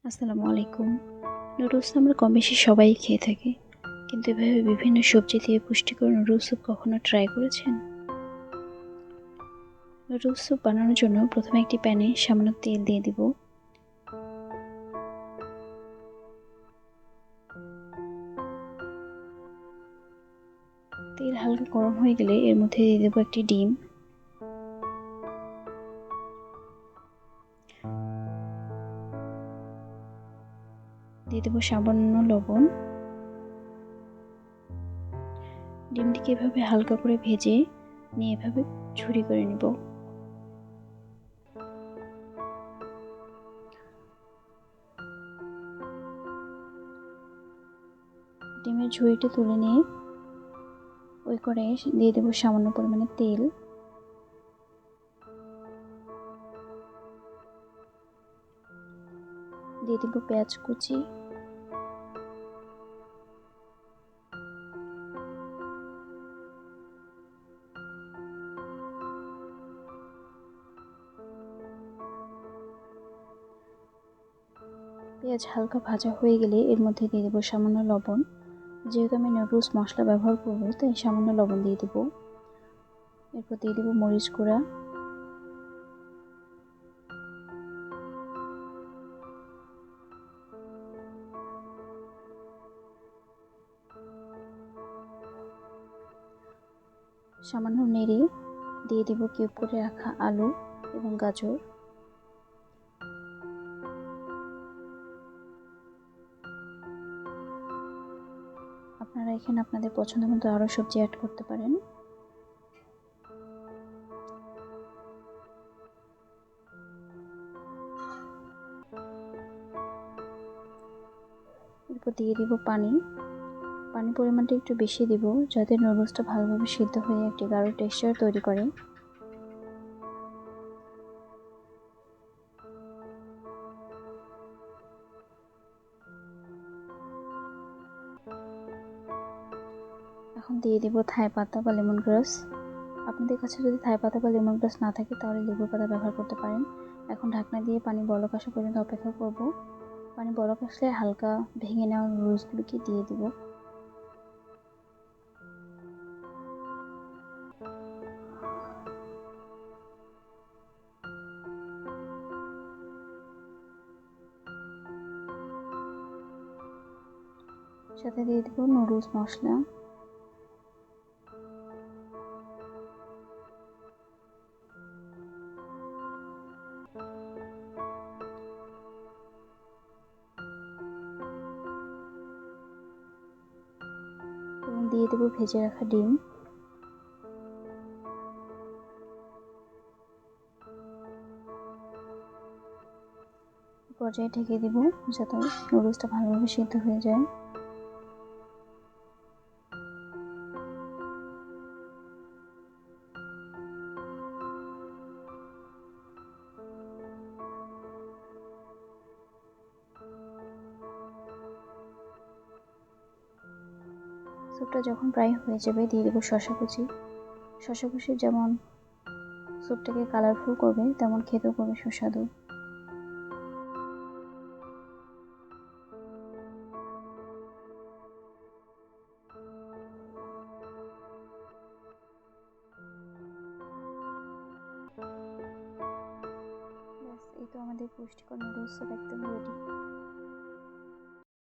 আসসালামু আলাইকুম। নুডলস আমরা কম বেশি সবাই খেয়ে থাকি, কিন্তু এভাবে বিভিন্ন সবজি দিয়ে পুষ্টিকর নুডলস স্যুপ কখনো ট্রাই করেছেন? নুডলস স্যুপ বানানোর জন্য প্রথমে একটি প্যানে সামান্য তেল দিয়ে দিব। তেল হালকা গরম হয়ে গেলে এর মধ্যে দিয়ে দেবো একটি ডিম, দিয়ে দেবো সামান্য লবণ। ডিমটিকে এভাবে হালকা করে ভেজে নিয়ে এভাবে ঝুরি করে নিব। ডিমের ঝুড়িটা তুলে নিয়ে ওই কড়াইয়ে দিয়ে দেবো সামান্য পরিমাণে তেল, দিয়ে দেবো পেঁয়াজ কুচি, পেঁয়াজ হালকা ভাজা হয়ে গেলে এর মধ্যে দিয়ে দেবো সামান্য লবণ। যেহেতু আমি নুডলস মশলা ব্যবহার করব, তাই সামান্য লবণ দিয়ে দেবো। এরপর দিয়ে দেবো মরিচ গুঁড়া, সামান্য নেড়ে দিয়ে দেবো কিউব করে রাখা আলু এবং গাজর। আপনারা এখানে আপনাদের পছন্দ মতো আরও সবজি অ্যাড করতে পারেন। এরপর দিয়ে দিব পানি। পানির পরিমাণটা একটু বেশি দিব, যাতে নুডলসটা ভালোভাবে সিদ্ধ হয়ে একটি গাঢ় টেক্সচার তৈরি করে। এখন দিয়ে দেব থাই পাতা বা লেমন গ্রাস। আপনাদের কাছে যদি থাই পাতা বা লেমন গ্রাস না থাকে তাহলে লেবুর পাতা ব্যবহার করতে পারেন। এখন ঢাকনা দিয়ে পানি বলক আসা পর্যন্ত অপেক্ষা করব। পানি বলক আসলে হালকা ভেঙে নেওয়া নুডলসগুলোকে দিয়ে দিব। সাথে দিয়ে দিব নুডলস মশলা, এবং দিয়ে দেবো ভেজে রাখা ডিম। পর্যায়ে ঢেকে দিব যাতে নুডলসটা ভালোভাবে সিদ্ধ হয়ে যায়। স্যুপটা যখন প্রায় হয়ে যাবে দিয়ে দেবো শসা কুচি। শসা কুচি যেমন স্যুপটাকে কালারফুল করবে, তেমন খেতেও করবে সুস্বাদু। ব্যাস, এই তো আমাদের পুষ্টিকর নুডলস স্যুপ একদম রেডি।